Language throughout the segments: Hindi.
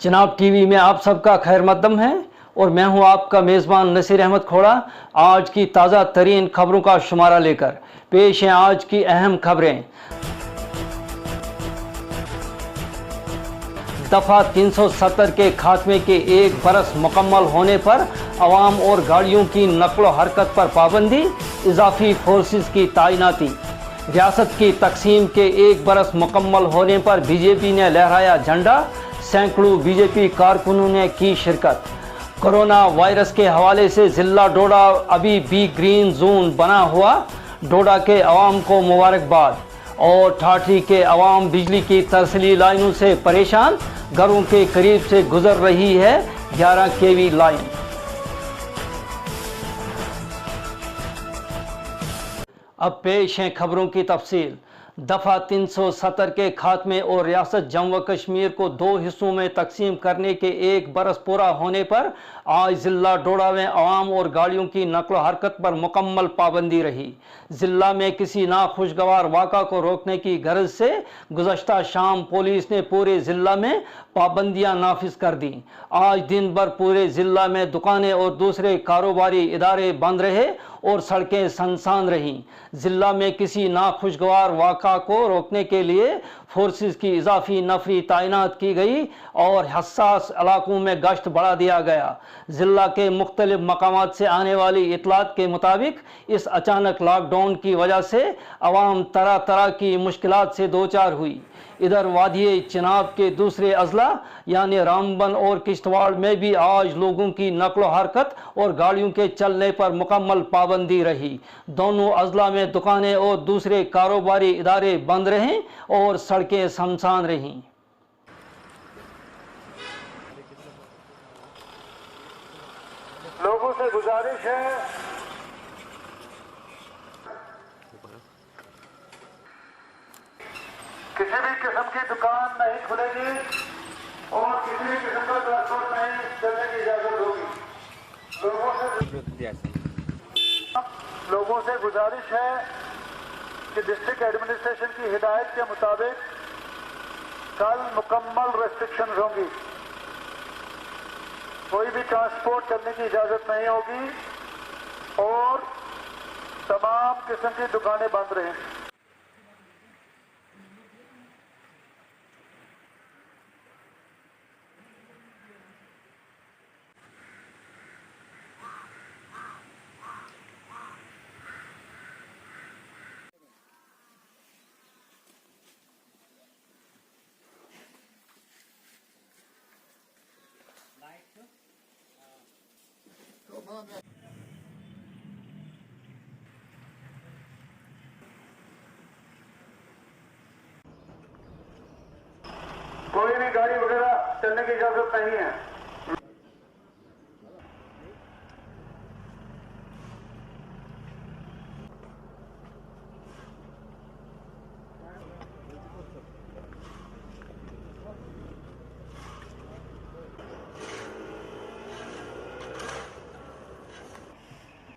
जनाब टीवी में आप सबका खैर मकदम है और मैं हूं आपका मेज़बान नसीर अहमद खोड़ा। आज की ताज़ा तरीन खबरों का शुमारा लेकर पेश हैं आज की अहम खबरें। दफ़ा 370 के खात्मे के एक बरस मुकम्मल होने पर अवाम और गाड़ियों की नकलो हरकत पर पाबंदी, इजाफी फोर्सेस की तैनाती। रियासत की तकसीम के एक बरस मुकम्मल होने पर बीजेपी ने लहराया झंडा, सैकड़ों बीजेपी कारकुनों ने की शिरकत। कोरोना वायरस के हवाले से जिला डोडा अभी भी ग्रीन जोन बना हुआ, डोडा के अवाम को मुबारकबाद। और ठाठी के अवाम बिजली की तरसली लाइनों से परेशान, घरों के करीब से गुजर रही है 11 केवी लाइन। अब पेश हैं खबरों की तफसील। दफ़ा 370 के खात्मे और रियासत जम्मू कश्मीर को दो हिस्सों में तकसीम करने के एक बरस पूरा होने पर आज ज़िला डोडा में अवाम और गाड़ियों की नकलो हरकत पर मुकम्मल पाबंदी रही। ज़िला में किसी नाखुशगवार वाक़ा को रोकने की गर्ज से गुज़श्ता शाम पुलिस ने पूरे ज़िला में पाबंदियाँ नाफिज कर दी। आज दिन भर पूरे ज़िला में दुकानें और दूसरे कारोबारी इदारे बंद रहे और सड़कें सुनसान रहीं। ज़िला में किसी नाखुशगवार वाक़ा को रोकने के लिए फोर्सेस की इजाफी नफरी तैनात की गई और हसास इलाकों में गश्त बढ़ा दिया गया। ज़िला के मुख्तलिफ मकामात से आने वाली इतलात के मुताबिक इस अचानक लॉकडाउन की वजह से अवाम तरह तरह की मुश्किलात से दो चार हुई। इधर वादिये चिनाब के दूसरे अजला यानी रामबन और किश्तवाड़ में भी आज लोगों की नकलो हरकत और गाड़ियों के चलने पर मुकम्मल पाबंदी रही। दोनों अजला में दुकानें और दूसरे कारोबारी इदारे बंद रहे और सड़कें सुनसान रहीं। लोगों से गुजारिश है किसी भी किस्म की दुकान नहीं खुलेगी और किसी भी किस्म का ट्रांसपोर्ट नहीं चलने की इजाजत होगी। लोगों से गुजारिश है कि डिस्ट्रिक्ट एडमिनिस्ट्रेशन की हिदायत के मुताबिक कल मुकम्मल रेस्ट्रिक्शंस होंगी। कोई भी ट्रांसपोर्ट करने की इजाजत नहीं होगी और तमाम किस्म की दुकानें बंद रहेंगी। कोई भी गाड़ी वगैरह चलने की इजाजत नहीं है।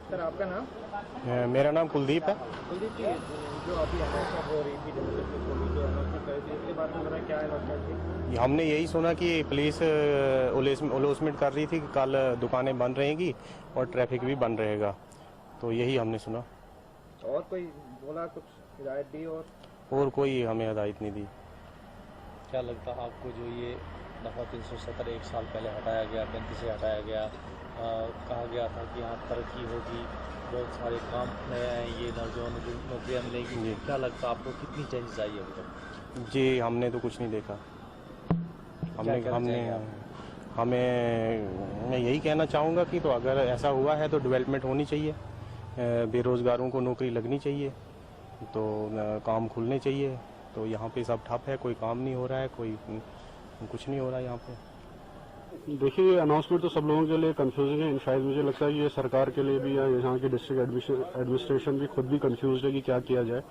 सर आपका नाम? मेरा नाम कुलदीप है। कुलदीप जी, जो अभी अनाउंसमेंट हो रही थी जो अनाउंसमेंट कर रही थी इसके बारे में जरा क्या है? हमने यही सुना कि पुलिस अनाउंसमेंट कर रही थी कि कल दुकानें बंद रहेंगी और ट्रैफिक भी बंद रहेगा, तो यही हमने सुना। और कोई बोला कुछ हिदायत दी? और कोई हमें हिदायत नहीं दी। क्या लगता है आपको जो ये दफ़ा 370 एक साल पहले हटाया गया, 35 से हटाया गया, कहा गया था कि यहाँ तरक्की होगी, बहुत सारे काम नए हैं, ये नौजवानों को नौकरियाँ मिलेंगी, क्या लगता है आपको कितनी चेंजेस आई अभी तक? जी हमने तो कुछ नहीं देखा। मैं यही कहना चाहूँगा कि तो अगर ऐसा हुआ है तो डेवलपमेंट होनी चाहिए, बेरोज़गारों को नौकरी लगनी चाहिए, तो काम खुलने चाहिए। तो यहाँ पे सब ठप है, कोई काम नहीं हो रहा है, कोई कुछ नहीं हो रहा है यहाँ पे। देखिए ये अनाउंसमेंट तो सब लोगों के लिए कंफ्यूजिंग है। शायद मुझे लगता है कि ये सरकार के लिए भी या यहाँ की डिस्ट्रिक्ट एडमिनिस्ट्रेशन भी खुद भी कंफ्यूज है कि क्या किया जाए।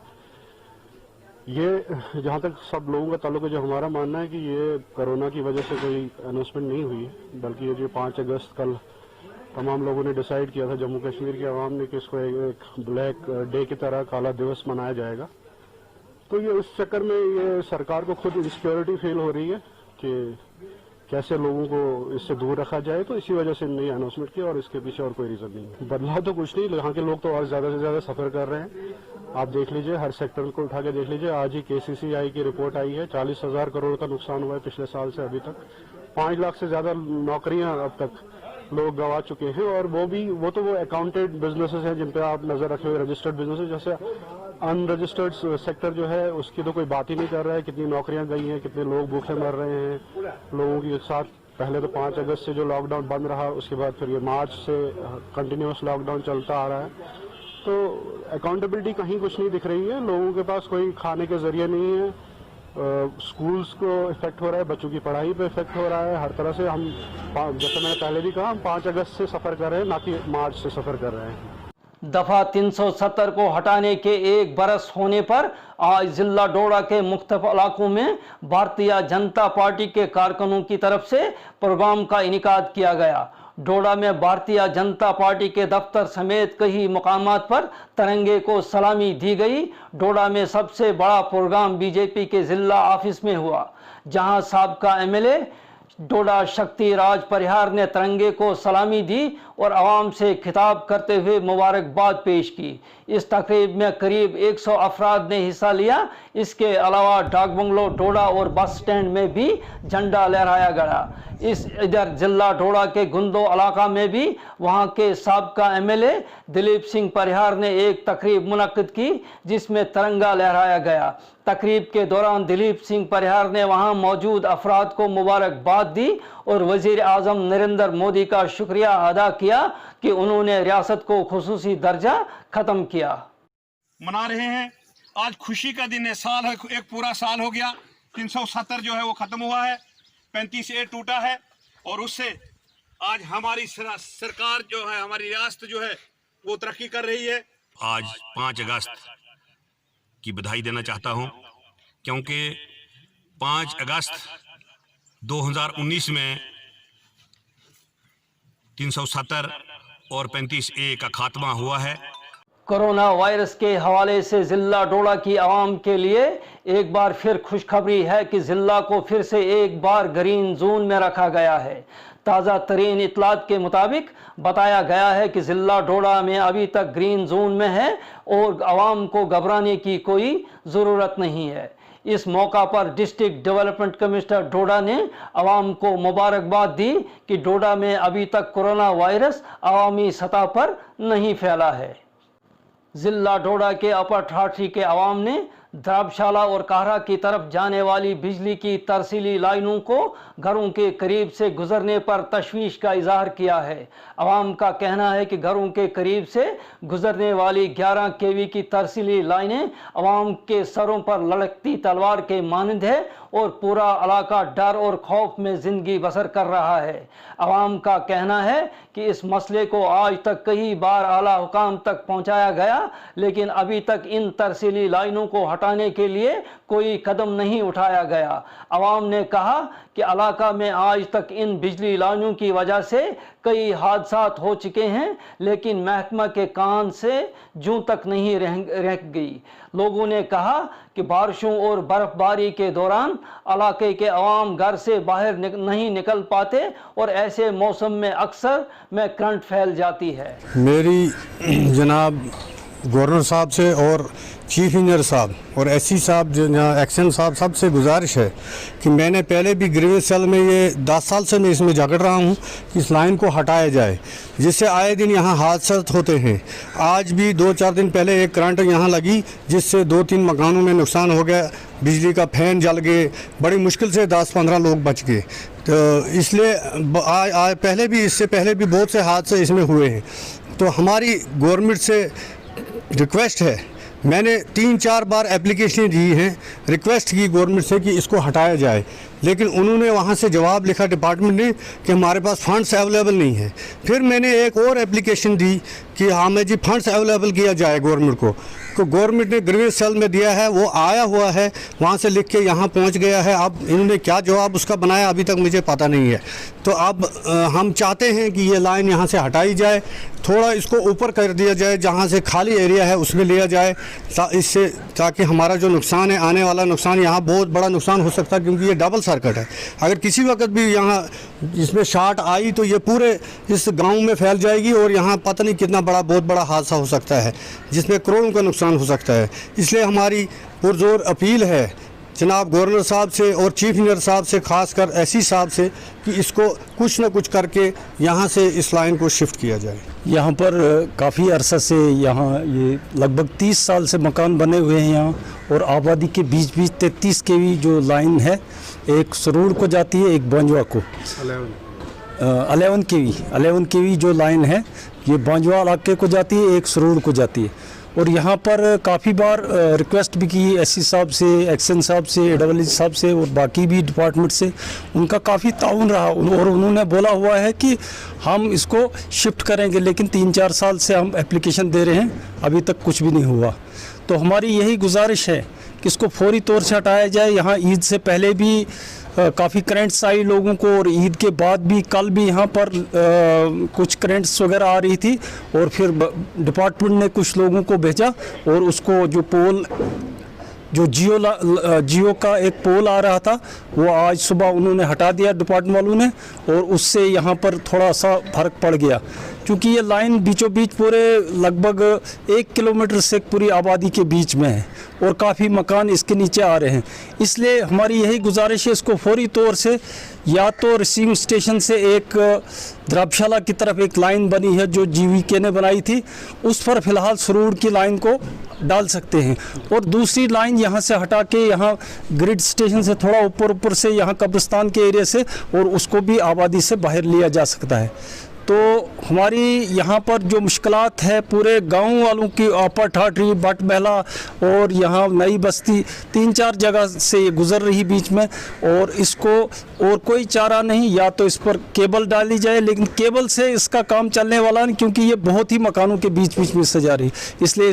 ये जहाँ तक सब लोगों का ताल्लुक है, जो हमारा मानना है कि ये कोरोना की वजह से कोई अनाउंसमेंट नहीं हुई है, बल्कि ये जो 5 अगस्त कल तमाम लोगों ने डिसाइड किया था, जम्मू कश्मीर के अवाम ने, कि इसको एक ब्लैक डे की तरह काला दिवस मनाया जाएगा। तो ये इस चक्कर में ये सरकार को खुद इनसिक्योरिटी फील हो रही है कि कैसे लोगों को इससे दूर रखा जाए, तो इसी वजह से नई अनाउंसमेंट की और इसके पीछे और कोई रीजन नहीं है। बदलाव तो कुछ नहीं, यहाँ के लोग तो और ज्यादा से ज्यादा सफर कर रहे हैं। आप देख लीजिए, हर सेक्टर को उठा के देख लीजिए। आज ही KCCI की रिपोर्ट आई है, 40,000 करोड़ का नुकसान हुआ है पिछले साल से अभी तक। 5 लाख से ज्यादा नौकरियां अब तक लोग गंवा चुके हैं, और वो तो अकाउंटेड बिजनेसेस हैं जिन पे आप नजर रखे हुए, रजिस्टर्ड बिजनेसेस। जैसे अनरजिस्टर्ड सेक्टर जो है उसकी तो कोई बात ही नहीं कर रहा है। कितनी नौकरियां गई हैं, कितने लोग भूखे मर रहे हैं लोगों के साथ। पहले तो 5 अगस्त से जो लॉकडाउन बंद रहा, उसके बाद फिर ये मार्च से कंटिन्यूस लॉकडाउन चलता आ रहा है। तो अकाउंटेबिलिटी कहीं कुछ नहीं दिख रही है। लोगों के पास कोई खाने के जरिए नहीं है। स्कूल्स को इफेक्ट हो रहा है, बच्चों की पढ़ाई पे इफेक्ट हो रहा है हर तरह से। हम, जैसे मैंने पहले भी कहा, हम 5 अगस्त से सफर कर रहे हैं, ना कि मार्च से सफर कर रहे हैं। दफा 370 को हटाने के 1 बरस होने पर आज जिला डोडा के मुख्तलिफ इलाकों में भारतीय जनता पार्टी के कारकुनों की तरफ से प्रोग्राम का इनेकाद किया गया। डोडा में भारतीय जनता पार्टी के दफ्तर समेत कई मुकामात पर तिरंगे को सलामी दी गई। डोडा में सबसे बड़ा प्रोग्राम बीजेपी के जिला ऑफिस में हुआ, जहां साबका MLA डोडा शक्ति राज परिहार ने तिरंगे को सलामी दी और आवाम से खिताब करते हुए मुबारकबाद पेश की। इस तकरीब में करीब 100 अफराद ने हिस्सा लिया। इसके अलावा डाक बंगलो डोडा और बस स्टैंड में भी झंडा लहराया गया। इधर जिला डोडा के गुंदो इलाका में भी वहां के साबका MLA दिलीप सिंह परिहार ने एक तकरीब मुनक्किद की, जिसमें तिरंगा लहराया गया। तकरीब के दौरान दिलीप सिंह परिहार ने वहां मौजूद अफराद को मुबारकबाद दी और वजीर आजम नरेंद्र मोदी का शुक्रिया अदा किया कि उन्होंने रियासत को खुसूसी दर्जा खत्म किया। मना रहे हैं, आज खुशी का दिन है। साल है, एक पूरा साल हो गया। 370 जो है वो खत्म हुआ है, 35A टूटा है, और उससे आज हमारी सरकार जो है, हमारी रियासत जो है वो तरक्की कर रही है। आज 5 अगस्त की बधाई देना चाहता हूं, क्योंकि 5 अगस्त 2019 में 370 और 35A का खात्मा हुआ है। कोरोना वायरस के हवाले से जिला डोडा की आवाम के लिए एक बार फिर खुशखबरी है कि जिला को फिर से एक बार ग्रीन जोन में रखा गया है। ताज़ा तरीन इतलात के मुताबिक बताया गया है कि जिला डोडा में अभी तक ग्रीन जोन में है और आवाम को घबराने की कोई ज़रूरत नहीं है। इस मौका पर डिस्ट्रिक्ट डेवलपमेंट कमिश्नर डोडा ने आवाम को मुबारकबाद दी कि डोडा में अभी तक कोरोना वायरस अवामी सतह पर नहीं फैला है। जिला डोडा के अपर ठाठी के अवाम ने धर्मशाला और काहरा की तरफ जाने वाली बिजली की तरसीली लाइनों को घरों के करीब से गुजरने पर तशवीश का इजहार किया है। अवाम का कहना है कि घरों के करीब से गुजरने वाली 11 kV की तरसीली लाइनें अवाम के सरों पर लड़कती तलवार के मानंद है और पूरा इलाका डर और खौफ में जिंदगी बसर कर रहा है। अवाम का कहना है कि इस मसले को आज तक कई बार आला हुकाम तक पहुंचाया गया, लेकिन अभी तक इन तरसीली लाइनों को हटाने के लिए कोई कदम नहीं उठाया गया। अवाम ने कहा कि इलाका में आज तक इन बिजली लाइनों की वजह से कई हादसात हो चुके हैं, लेकिन महकमा के कान से जूं तक नहीं रह गई। लोगों ने कहा कि बारिशों और बर्फबारी के दौरान इलाके के अवाम घर से बाहर नहीं निकल पाते और ऐसे मौसम में अक्सर में करंट फैल जाती है। मेरी जनाब गवर्नर साहब से और चीफ इंजीनियर साहब और SC साहब एक्शन साहब सबसे गुजारिश है कि मैंने पहले भी ग्रीवेंस सेल में ये 10 साल से मैं इसमें झगड़ रहा हूँ कि इस लाइन को हटाया जाए, जिससे आए दिन यहाँ हादसे होते हैं। आज भी 2-4 दिन पहले एक करंट यहाँ लगी, जिससे 2-3 मकानों में नुकसान हो गया। बिजली का फैन जल गए, बड़ी मुश्किल से 10-15 लोग बच गए। तो इसलिए पहले भी, इससे पहले भी बहुत से हादसे इसमें हुए हैं। तो हमारी गवर्नमेंट से रिक्वेस्ट है, मैंने 3-4 बार एप्लीकेशन दी हैं, रिक्वेस्ट की गवर्नमेंट से कि इसको हटाया जाए, लेकिन उन्होंने वहाँ से जवाब लिखा डिपार्टमेंट ने कि हमारे पास फंड्स अवेलेबल नहीं है। फिर मैंने एक और एप्लीकेशन दी कि हाँ मैं जी फंड्स अवेलेबल किया जाए गवर्नमेंट को। को गवर्नमेंट ने ग्रीवेंस सेल में दिया है, वो आया हुआ है, वहाँ से लिख के यहाँ पहुँच गया है। अब इन्होंने क्या जवाब उसका बनाया अभी तक मुझे पता नहीं है। तो अब हम चाहते हैं कि ये लाइन यहाँ से हटाई जाए, थोड़ा इसको ऊपर कर दिया जाए, जहाँ से खाली एरिया है उसमें लिया जाए, इससे ताकि हमारा जो नुकसान है, आने वाला नुकसान, यहाँ बहुत बड़ा नुकसान हो सकता है क्योंकि ये डबल सर्किट है। अगर किसी वक्त भी यहाँ इसमें शॉर्ट आई तो ये पूरे इस गांव में फैल जाएगी और यहाँ पता नहीं कितना बहुत बड़ा हादसा हो सकता है जिसमें करोड़ों का नुकसान हो सकता है। इसलिए हमारी पुरजोर अपील है जनाब गवर्नर साहब से और चीफ इंजीनियर साहब से, खासकर एससी साहब से, कि इसको कुछ न कुछ करके यहाँ से इस लाइन को शिफ्ट किया जाए। यहाँ पर काफ़ी अरसा से यहाँ ये लगभग 30 साल से मकान बने हुए हैं यहाँ, और आबादी के बीच 33 kV जो लाइन है, एक सरूड़ को जाती है, एक बांजवा को 11 kV जो लाइन है ये बांजवा इलाके को जाती है, एक सरूड़ को जाती है। और यहाँ पर काफ़ी बार रिक्वेस्ट भी की एससी साहब से, एक्शन साहब से, AEE साहब से और बाकी भी डिपार्टमेंट से, उनका काफ़ी ताउन रहा और उन्होंने बोला हुआ है कि हम इसको शिफ्ट करेंगे, लेकिन 3-4 साल से हम एप्लीकेशन दे रहे हैं, अभी तक कुछ भी नहीं हुआ। तो हमारी यही गुजारिश है कि इसको फौरी तौर से हटाया जाए। यहाँ ईद से पहले भी काफ़ी करंट्स आई लोगों को, और ईद के बाद भी कल भी यहाँ पर कुछ करंट्स वगैरह आ रही थी, और फिर डिपार्टमेंट ने कुछ लोगों को भेजा और उसको जो पोल, जो जियो का एक पोल आ रहा था, वो आज सुबह उन्होंने हटा दिया डिपार्टमेंट वालों ने, और उससे यहाँ पर थोड़ा सा फर्क पड़ गया। क्योंकि ये लाइन बीचों बीच पूरे लगभग 1 किलोमीटर से पूरी आबादी के बीच में है और काफ़ी मकान इसके नीचे आ रहे हैं। इसलिए हमारी यही गुजारिश है, इसको फौरी तौर से या तो रिसीविंग स्टेशन से एक द्रबशाला की तरफ एक लाइन बनी है जो GVK ने बनाई थी, उस पर फ़िलहाल सरूड़ की लाइन को डाल सकते हैं, और दूसरी लाइन यहाँ से हटा के यहाँ ग्रिड स्टेशन से थोड़ा ऊपर से यहाँ कब्रिस्तान के एरिया से, और उसको भी आबादी से बाहर लिया जा सकता है। तो हमारी यहाँ पर जो मुश्किलात है पूरे गांव वालों की, अपर ठाठरी, बट महला और यहाँ नई बस्ती, 3-4 जगह से ये गुजर रही बीच में, और इसको और कोई चारा नहीं, या तो इस पर केबल डाली जाए, लेकिन केबल से इसका काम चलने वाला नहीं क्योंकि ये बहुत ही मकानों के बीच में से जा रही। इसलिए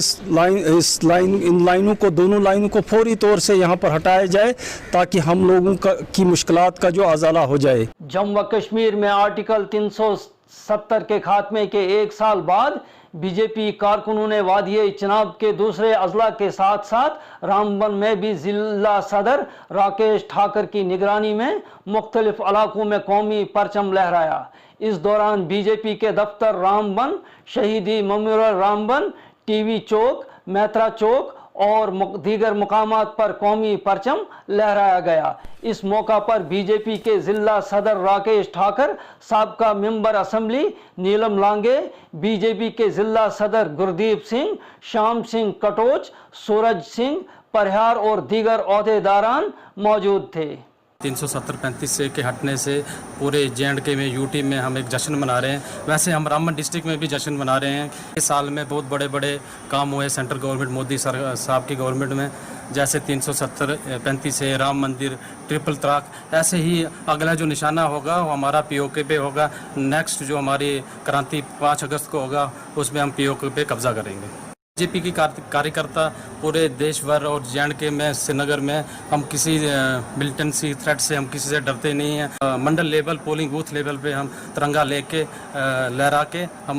इन लाइनों को, दोनों लाइनों को फौरी तौर से यहाँ पर हटाया जाए ताकि हम लोगों की मुश्किलात का जो अजाला हो जाए। जम्मू व कश्मीर में आर्टिकल 370 के खात्मे के 1 साल बाद बीजेपी कारकुनों ने वादिये चनाब के दूसरे अजला के साथ साथ रामबन में भी जिला सदर राकेश ठाकर की निगरानी में मुख्तलिफ इलाकों में कौमी परचम लहराया। इस दौरान बीजेपी के दफ्तर रामबन, शहीदी मेमोरियल रामबन, टीवी चौक, मेहतरा चौक और दीगर मुकामात पर कौमी परचम लहराया गया। इस मौका पर बीजेपी के जिला सदर राकेश ठाकर, साबका मेंबर असम्बली नीलम लांगे, बीजेपी के जिला सदर गुरदीप सिंह, श्याम सिंह कटोच, सूरज सिंह परिहार और दीगर ओहदेदारान मौजूद थे। 370-35 से के हटने से पूरे JNK में, UT में हम एक जश्न मना रहे हैं। वैसे हम रामबन डिस्ट्रिक्ट में भी जश्न मना रहे हैं। इस साल में बहुत बड़े बड़े काम हुए सेंट्रल गवर्नमेंट, मोदी साहब की गवर्नमेंट में, जैसे 370-35 से राम मंदिर, ट्रिपल तलाक। ऐसे ही अगला जो निशाना होगा वो हमारा POK पे होगा। नेक्स्ट जो हमारी क्रांति 5 अगस्त को होगा उसमें हम POK पे कब्जा करेंगे। बीजेपी की कार्यकर्ता पूरे देश भर और JNK में, श्रीनगर में, हम किसी मिलिटेंसी थ्रेट से हम किसी से डरते नहीं हैं। मंडल लेवल, पोलिंग बूथ लेवल पे हम तिरंगा लेके लहरा के हम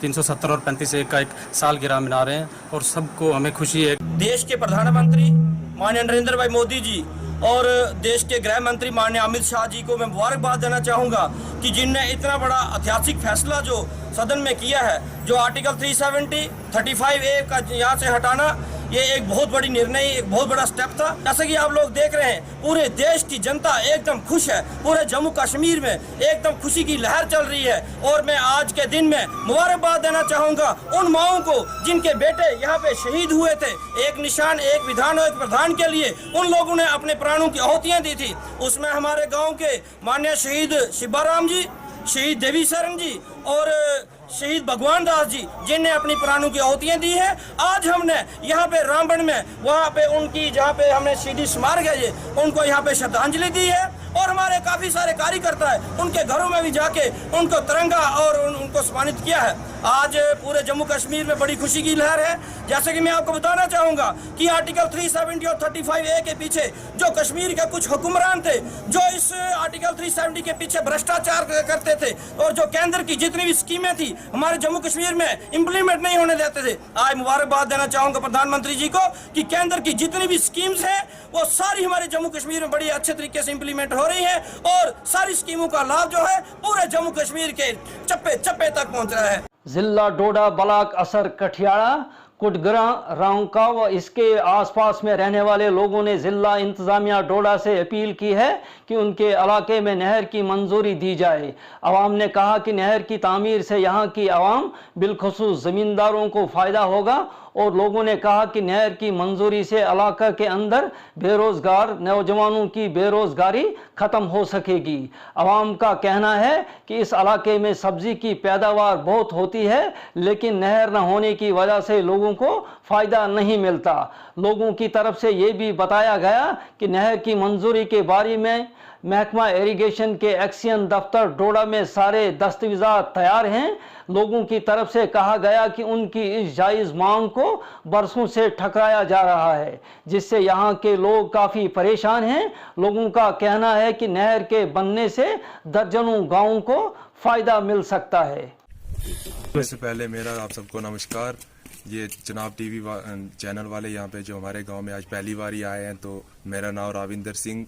370 और 35 का एक सालगिरह मना रहे हैं और सबको हमें खुशी है। देश के प्रधानमंत्री माननीय नरेंद्र भाई मोदी जी और देश के गृह मंत्री माननीय अमित शाह जी को मैं मुबारकबाद देना चाहूँगा कि जिनने इतना बड़ा ऐतिहासिक फैसला जो सदन में किया है, जो आर्टिकल 370, 35A का यहाँ से हटाना, ये एक बहुत बड़ी निर्णय, एक बहुत बड़ा स्टेप था। जैसे कि आप लोग देख रहे हैं पूरे देश की जनता एकदम खुश है, पूरे जम्मू कश्मीर में एकदम खुशी की लहर चल रही है। और मैं आज के दिन में मुबारकबाद देना चाहूँगा उन माओं को जिनके बेटे यहाँ पे शहीद हुए थे, एक निशान, एक विधान और एक प्रधान के लिए उन लोगों ने अपने प्राणों की आहुतियाँ दी थी। उसमें हमारे गाँव के माननीय शहीद शिब्बाराम जी, शहीद देवी शरण जी और शहीद भगवान दास जी, जिनने अपनी प्राणों की आहुतियाँ दी है। आज हमने यहाँ पे रामबन में, वहाँ पे उनकी जहाँ पे हमने शहीदी स्मारक है, उनको यहाँ पे श्रद्धांजलि दी है। और हमारे काफ़ी सारे कार्यकर्ता है, उनके घरों में भी जाके उनको तिरंगा और उनको सम्मानित किया है। आज पूरे जम्मू कश्मीर में बड़ी खुशी की लहर है। जैसे कि मैं आपको बताना चाहूँगा कि आर्टिकल 370 और 35A के पीछे जो कश्मीर के कुछ हुक्मरान थे, जो इस आर्टिकल 370 के पीछे भ्रष्टाचार करते थे और जो केंद्र की जितनी भी स्कीमें थी हमारे जम्मू कश्मीर में इम्प्लीमेंट नहीं होने देते थे, आज मुबारकबाद देना चाहूँगा प्रधानमंत्री जी को कि केंद्र की जितनी भी स्कीम्स हैं वो सारी हमारे जम्मू कश्मीर में बड़ी अच्छे तरीके से इम्प्लीमेंट हो रही है और सारी स्कीमों का लाभ जो है पूरे जम्मू कश्मीर के चप्पे चप्पे तक पहुंच रहा है। जिला डोडा, ब्लॉक असर, कठियाड़ा, कुटग्रा, राउंका व इसके आसपास में रहने वाले लोगों ने जिला इंतजामिया डोडा से अपील की है कि उनके इलाके में नहर की मंजूरी दी जाए। अवाम ने कहा कि नहर की तामीर से यहाँ की अवाम बिलखुसूस ज़मींदारों को फ़ायदा होगा और लोगों ने कहा कि नहर की मंजूरी से इलाका के अंदर बेरोज़गार नौजवानों की बेरोज़गारी ख़त्म हो सकेगी। अवाम का कहना है कि इस इलाके में सब्ज़ी की पैदावार बहुत होती है, लेकिन नहर न होने की वजह से लोगों को फ़ायदा नहीं मिलता। लोगों की तरफ से ये भी बताया गया कि नहर की मंजूरी के बारे में महकमा इरिगेशन के एक्शन दफ्तर डोडा में सारे दस्तावेज़ात तैयार हैं। लोगों की तरफ से कहा गया कि उनकी इस जायज़ मांग को बरसों से ठकराया जा रहा है, जिससे यहाँ के लोग काफ़ी परेशान हैं। लोगों का कहना है कि नहर के बनने से दर्जनों गाँवों को फ़ायदा मिल सकता है। इससे पहले मेरा आप सबको नमस्कार। ये जनाब टीवी चैनल वाले यहाँ पे जो हमारे गांव में आज पहली बार ही आए हैं, तो मेरा नाम राविंदर सिंह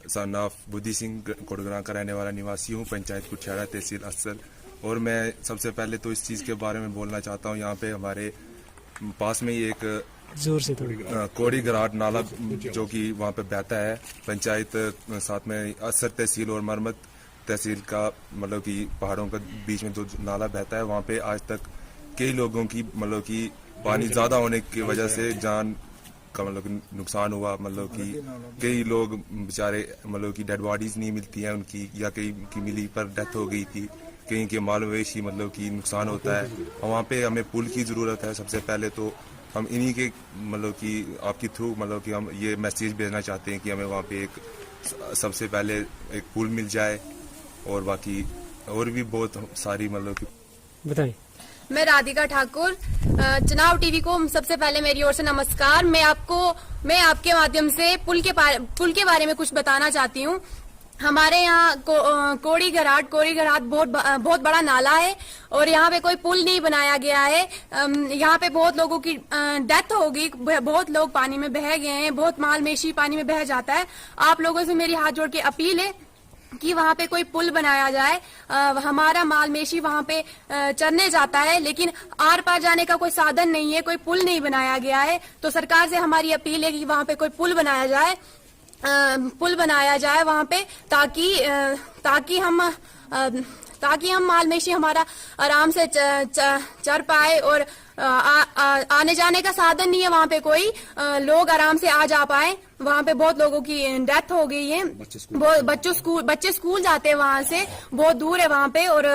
सन ऑफ बुद्धि सिंह कोटग्रा का रहने वाला निवासी हूँ, पंचायत कुठियाड़ा, तहसील असर। और मैं सबसे पहले तो इस चीज़ के बारे में बोलना चाहता हूँ, यहाँ पे हमारे पास में ही एक जोर से कोड़ी घराट नाला जो कि वहाँ पे बहता है, पंचायत साथ में असर तहसील और मरमत तहसील का मतलब कि पहाड़ों के बीच में जो नाला बहता है, वहाँ पे आज तक कई लोगों की मतलब कि पानी ज़्यादा होने की वजह से जान का मतलब नुकसान हुआ। मतलब कि कई लोग बेचारे मतलब कि डेड बॉडीज नहीं मिलती हैं उनकी, या कई की मिली पर डेथ हो गई थी, कहीं के माल मवेशी मतलब कि नुकसान होता है। और वहाँ पे हमें पुल की ज़रूरत है। सबसे पहले तो हम इन्हीं के मतलब कि आपके थ्रू मतलब कि हम ये मैसेज भेजना चाहते हैं कि हमें वहाँ पे एक सबसे पहले एक पुल मिल जाए, और बाकी और भी बहुत सारी मतलब कि बताइए। मैं राधिका ठाकुर, चुनाव टीवी को सबसे पहले मेरी ओर से नमस्कार। मैं आपके माध्यम से पुल के बारे में कुछ बताना चाहती हूँ। हमारे यहाँ कोड़ी घराट बहुत बड़ा नाला है और यहाँ पे कोई पुल नहीं बनाया गया है। यहाँ पे बहुत लोगों की डेथ हो गई, बहुत लोग पानी में बह गए हैं, बहुत माल मवेशी पानी में बह जाता है। आप लोगों से मेरी हाथ जोड़ के अपील है कि वहाँ पे कोई पुल बनाया जाए। हमारा माल मवेशी वहाँ पे चरने जाता है, लेकिन आर पार जाने का कोई साधन नहीं है, कोई पुल नहीं बनाया गया है। तो सरकार से हमारी अपील है कि वहाँ पे कोई पुल बनाया जाए वहाँ पे, ताकि हम माल मवेशी हमारा आराम से चर पाए। और आने जाने का साधन नहीं है वहाँ पे कोई, लोग आराम से आ जा पाए। वहाँ पे बहुत लोगों की डेथ हो गई है, बच्चे स्कूल जाते हैं वहाँ से, बहुत दूर है वहाँ पे, और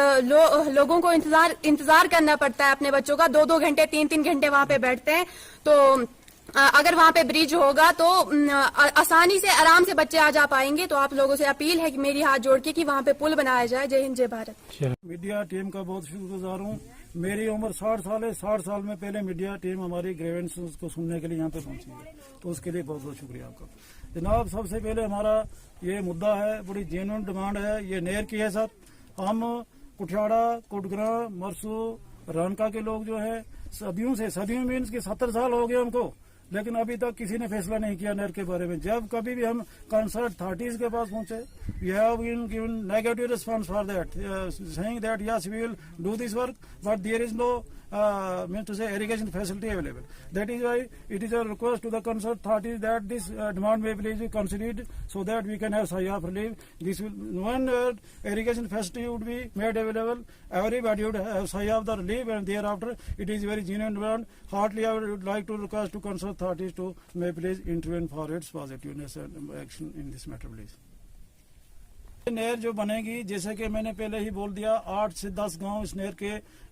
लोगों को इंतजार करना पड़ता है अपने बच्चों का। 2-2 घंटे 3-3 घंटे वहाँ पे बैठते हैं। तो अगर वहाँ पे ब्रिज होगा तो आसानी से आराम से बच्चे आ जा पाएंगे। तो आप लोगों से अपील है कि मेरी हाथ जोड़ के कि वहाँ पे पुल बनाया जाए। जय हिंद, जय भारत। मीडिया टीम का बहुत शुक्रगुजार हूँ। मेरी उम्र 60 साल है। 60 साल में पहले मीडिया टीम हमारी ग्रीवेंसेस को सुनने के लिए यहाँ पे पहुंची है, तो उसके लिए बहुत बहुत शुक्रिया आपका जनाब। सबसे पहले हमारा ये मुद्दा है, बड़ी जेन्युइन डिमांड है, ये नहर की है। सब हम कुठियाड़ा, कोटग्रा, मरसू, रानका के लोग जो है सदियों मीन्स के 70 साल हो गए हमको, लेकिन अभी तक किसी ने फैसला नहीं किया नहर के बारे में। जब कभी भी हम कंसर्न अथॉरिटीज के पास पहुंचे, we have been given negative response for that, saying that yes we will do this work, but there is no means to say irrigation facility available. That is why it is a request to the concerned authorities that this demand may please be considered so that we can have SIAF relief. This will, when irrigation facility would be made available, everybody would have SIAF the relief, and thereafter it is very genuine demand. Heartily I would like to request to concerned authorities to may please intervene for its positiveness and action in this matter please. नहर जो बनेगी, जैसे कि मैंने पहले ही बोल दिया, 8 से 10 गांव इस नहर के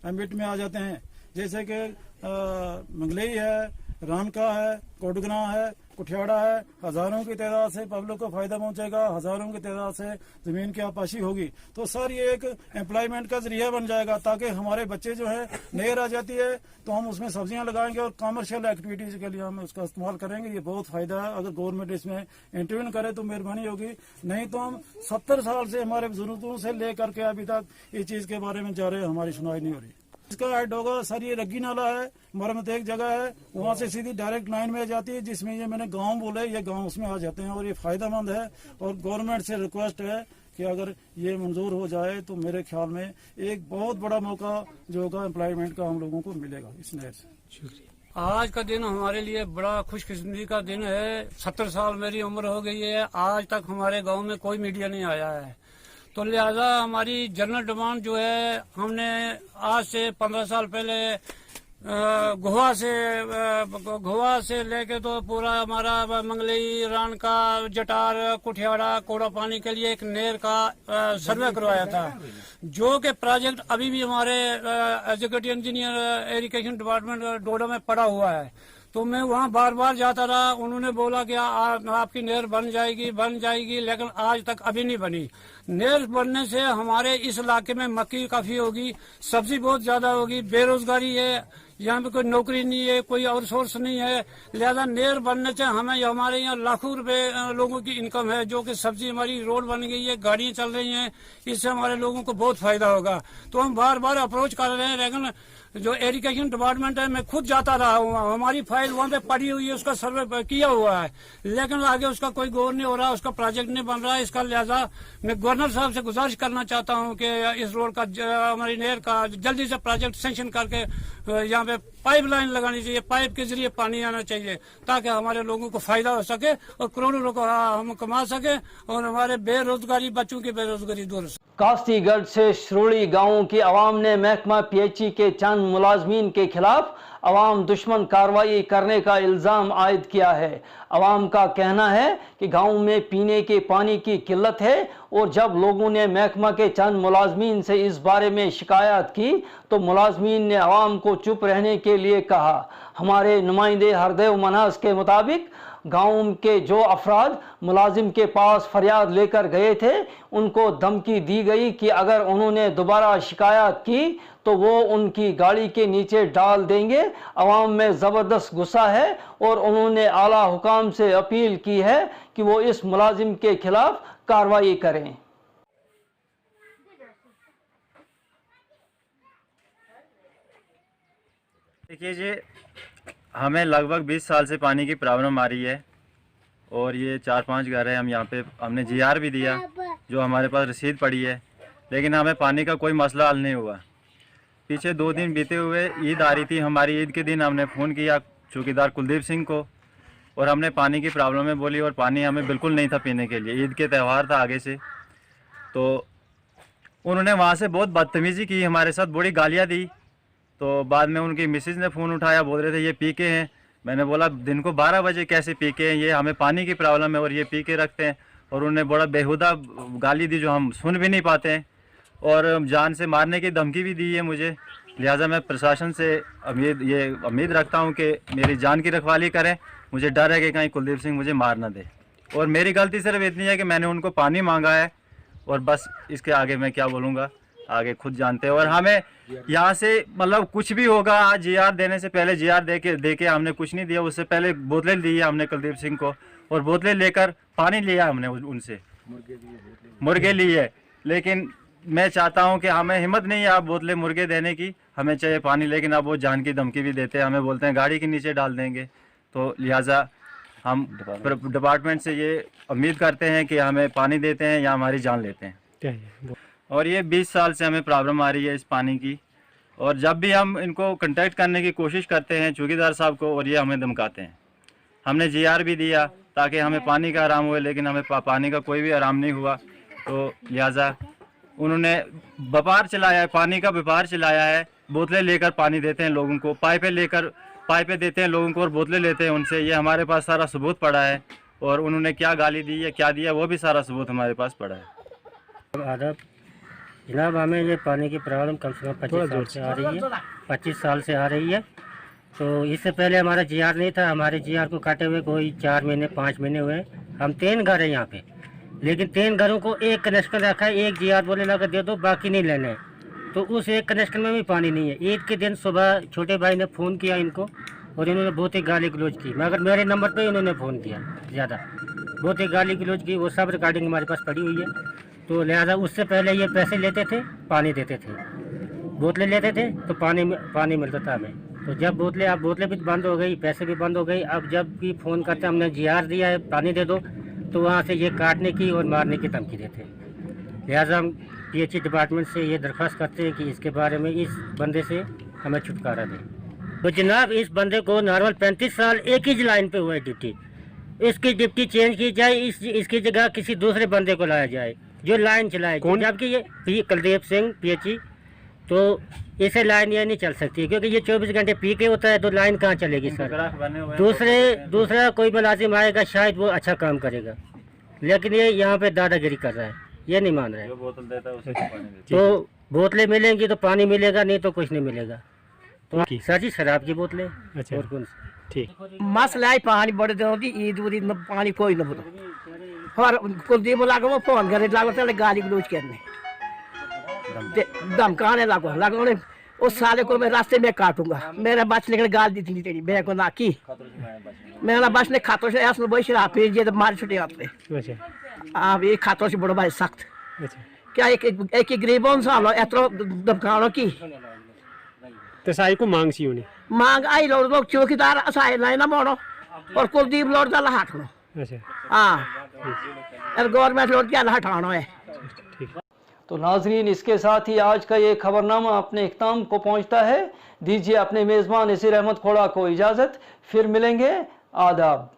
एम्बिट में आ जाते हैं, जैसे कि मंगलई है, रानका है, कोडगना है, कुठियाड़ा है, हजारों की तादाद से पब्लिक को फायदा पहुंचेगा, हजारों की तादाद से जमीन की आपाशी होगी। तो सर ये एक एम्प्लॉयमेंट का जरिया बन जाएगा, ताकि हमारे बच्चे जो है नेर आ जाती है तो हम उसमें सब्जियां लगाएंगे और कमर्शियल एक्टिविटीज के लिए हम उसका इस्तेमाल करेंगे। ये बहुत फायदा है, अगर गवर्नमेंट इसमें इंटरव्यून करे तो मेहरबानी होगी, नहीं तो हम 70 साल से हमारे बुजुर्गों से लेकर के अभी तक इस चीज के बारे में जा रहे हैं, हमारी सुनवाई नहीं हो रही। इसका ऐड होगा सर, ये रग्गी नाला है, मरमत एक जगह है, वहाँ से सीधी डायरेक्ट लाइन में जाती है, जिसमें ये मैंने गांव बोले, ये गांव उसमें आ जाते हैं और ये फायदेमंद है। और गवर्नमेंट से रिक्वेस्ट है कि अगर ये मंजूर हो जाए तो मेरे ख्याल में एक बहुत बड़ा मौका जो होगा एम्प्लॉयमेंट का हम लोगों को मिलेगा इस नहर से। आज का दिन हमारे लिए बड़ा खुशकिस्मती का दिन है। 70 साल मेरी उम्र हो गई है, आज तक हमारे गांव में कोई मीडिया नहीं आया है, तो लिहाजा हमारी जनरल डिमांड जो है, हमने आज से 15 साल पहले गोवा से लेके तो पूरा हमारा मंगलई, रानका, जटार, कुठियाड़ा, कोड़ा पानी के लिए एक नहर का सर्वे करवाया था, जो कि प्रोजेक्ट अभी भी हमारे एग्जीक्यूटिव इंजीनियर इरिगेशन डिपार्टमेंट डोडा में पड़ा हुआ है। तो मैं वहाँ बार बार जाता रहा, उन्होंने बोला कि आपकी नहर बन जाएगी, लेकिन आज तक अभी नहीं बनी। नहर बनने से हमारे इस इलाके में मक्की काफी होगी, सब्जी बहुत ज्यादा होगी, बेरोजगारी है, यहाँ पे कोई नौकरी नहीं है, कोई और सोर्स नहीं है, लिहाजा नहर बनने से हमें हमारे यहाँ लाखों रुपए लोगों की इनकम है, जो कि सब्जी हमारी रोड बन गई है, गाड़ियाँ चल रही हैं, इससे हमारे लोगों को बहुत फायदा होगा। तो हम बार बार अप्रोच कर रहे हैं, लेकिन जो इरिगेशन डिपार्टमेंट है, मैं खुद जाता रहा हूँ, हमारी फाइल वहाँ पे पड़ी हुई है, उसका सर्वे किया हुआ है, लेकिन आगे उसका कोई गौर नहीं हो रहा, उसका प्रोजेक्ट नहीं बन रहा है। इसका लिहाजा मैं गवर्नर साहब से गुजारिश करना चाहता हूँ कि इस रोड का, हमारी नहर का जल्दी से प्रोजेक्ट सैंक्शन करके यहाँ पे पाइपलाइन लगानी चाहिए, पाइप के जरिए पानी आना चाहिए, ताकि हमारे लोगों को फायदा हो सके और करोड़ों रुपया हम कमा सके और हमारे बेरोजगारी, बच्चों की बेरोजगारी दूर हो सके। कास्तीगढ़ से श्रोली गांव की आवाम ने महकमा पीएचई के चंद मुलाजमीन के खिलाफ अवाम दुश्मन कार्रवाई करने का इल्ज़ाम आयद किया है। अवाम का कहना है कि गांव में पीने के पानी की किल्लत है और जब लोगों ने महकमा के चंद मुलाजमीन से इस बारे में शिकायत की तो मुलाजमीन ने अवाम को चुप रहने के लिए कहा। हमारे नुमाइंदे हरदेव मनास के मुताबिक गांव के जो अफराद मुलाजिम के पास फरियाद लेकर गए थे, उनको धमकी दी गई कि अगर उन्होंने दोबारा शिकायत की तो वो उनकी गाड़ी के नीचे डाल देंगे। अवाम में ज़बरदस्त गुस्सा है और उन्होंने आला हुकाम से अपील की है कि वो इस मुलाजिम के खिलाफ कार्रवाई करें। देखिए जी, हमें लगभग 20 साल से पानी की प्रॉब्लम आ रही है और ये 4-5 घर है। हम यहाँ पे हमने जीआर भी दिया, जो हमारे पास रसीद पड़ी है, लेकिन हमें पानी का कोई मसला हल नहीं हुआ। पीछे 2 दिन बीते हुए ईद आ रही थी, हमारी ईद के दिन हमने फ़ोन किया चौकीदार कुलदीप सिंह को और हमने पानी की प्रॉब्लम में बोली, और पानी हमें बिल्कुल नहीं था पीने के लिए। ईद के त्यौहार था आगे से, तो उन्होंने वहाँ से बहुत बदतमीज़ी की, हमारे साथ बड़ी गालियाँ दी। तो बाद में उनकी मिसेज ने फ़ोन उठाया, बोल रहे थे ये पी के हैं। मैंने बोला दिन को 12 बजे कैसे पी के हैं, ये हमें पानी की प्रॉब्लम है और ये पी के रखते हैं। और उन्होंने बड़ा बेहुदा गाली दी जो हम सुन भी नहीं पाते हैं, और जान से मारने की धमकी भी दी है मुझे। लिहाजा मैं प्रशासन से उम्मीद रखता हूँ कि मेरी जान की रखवाली करें। मुझे डर है कि कहीं कुलदीप सिंह मुझे मार ना दे, और मेरी गलती सिर्फ इतनी है कि मैंने उनको पानी मांगा है, और बस इसके आगे मैं क्या बोलूँगा, आगे खुद जानते हैं। और हमें यहाँ से मतलब कुछ भी होगा, आज जीआर देने से पहले जीआर दे के हमने कुछ नहीं दिया, उससे पहले बोतलें दी है हमने कुलदीप सिंह को, और बोतलें लेकर पानी लिया हमने उनसे, मुर्गे लिए। लेकिन मैं चाहता हूँ कि हमें हिम्मत नहीं है आप बोतलें मुर्गे देने की, हमें चाहिए पानी। लेकिन अब वो जान की धमकी भी देते हैं, हमें बोलते हैं गाड़ी के नीचे डाल देंगे। तो लिहाजा हम डिपार्टमेंट से ये उम्मीद करते हैं कि हमें पानी देते हैं या हमारी जान लेते हैं। और ये 20 साल से हमें प्रॉब्लम आ रही है इस पानी की, और जब भी हम इनको कांटेक्ट करने की कोशिश करते हैं चौकीदार साहब को, और ये हमें धमकाते हैं। हमने जीआर भी दिया ताकि हमें पानी का आराम हुए, लेकिन हमें पानी का कोई भी आराम नहीं हुआ। तो लिहाजा उन्होंने व्यापार चलाया है, पानी का व्यापार चलाया है। बोतलें लेकर पानी देते हैं लोगों को, पाइपें देते हैं लोगों को और बोतलें लेते हैं उनसे। ये हमारे पास सारा सबूत पड़ा है, और उन्होंने क्या गाली दी है, क्या दिया, वो भी सारा सबूत हमारे पास पड़ा है। आदाब जनाब, हमें ये पानी की प्रॉब्लम कम से कम 25 साल से आ रही है, 25 साल से आ रही है। तो इससे पहले हमारा जीआर नहीं था। हमारे जीआर को काटे हुए कोई 4 महीने 5 महीने हुए। हम 3 घर हैं यहाँ पे, लेकिन 3 घरों को एक कनेक्शन रखा है। एक जीआर बोले लगा दे दो, बाकी नहीं लेने। तो उस एक कनेक्शन में भी पानी नहीं है। ईद के दिन सुबह छोटे भाई ने फ़ोन किया इनको और इन्होंने बहुत ही गाली गलौज की, मगर मेरे नंबर पे इन्होंने फ़ोन किया ज़्यादा, बहुत ही गाली गलौज की। वो सब रिकॉर्डिंग हमारे पास पड़ी हुई है। तो लिहाजा उससे पहले ये पैसे लेते थे, पानी देते थे, बोतलें लेते थे तो पानी मिलता था हमें। तो जब बोतलें भी बंद हो गई, पैसे भी बंद हो गई, अब जब भी फ़ोन करते हमने जीआर दिया है पानी दे दो, तो वहाँ से ये काटने की और मारने की धमकी देते हैं। लिहाजा हम पीएचई डिपार्टमेंट से ये दरख्वास्त करते हैं कि इसके बारे में इस बंदे से हमें छुटकारा दें। तो जनाब इस बंदे को नॉर्मल 35 साल एक ही लाइन पे हुआ है ड्यूटी, इसकी ड्यूटी चेंज की जाए, इसकी जगह किसी दूसरे बंदे को लाया जाए जो लाइन चलाए। जबकि ये कुलदीप सिंह पीएचई, तो इसे लाइन ये नहीं चल सकती क्योंकि ये 24 घंटे पी के होता है, तो लाइन कहाँ चलेगी सर। दूसरा कोई मुलाजिम आएगा शायद वो अच्छा काम करेगा, लेकिन ये यहाँ पे दादागिरी कर रहा है, ये नहीं मान रहा है। बोतल देता है उसे पानी देता तो बोतलें मिलेंगी तो पानी मिलेगा, नहीं तो कुछ नहीं मिलेगा। तो सर जी शराब की बोतलें। अच्छा, और कौन सी? ठीक मसला है पानी बड़े दिनों की ईद उद पानी कोई ना बोलो और कुलदीप लागो वो फोन करे लागो चले गाली गलौज करने धमकाने लागो ने उस साले को मैं रास्ते में काटूंगा। मेरा बच लेकर गाल दी थी तेरी मैं को ना की मेरा बच ने खातों से ऐसा बोल शराब पी जे तो मार छुटे आपने। आप ये खातों से बड़ो भाई सख्त क्या एक गरीबों इंसान एतरो धमकानो की तो साई को मांग सी उन्हें मांग आई लोग चौकीदार असाई लाइना मोड़ो और कुलदीप लोड का हटानो। अच्छा हाँ गवर्नमेंट लोड क्या हटाना है। तो नाजरीन इसके साथ ही आज का ये खबरनामा अपने इख्ताम को पहुंचता है। दीजिए अपने मेज़बान नसीर अहमद खोड़ा को इजाज़त, फिर मिलेंगे। आदाब।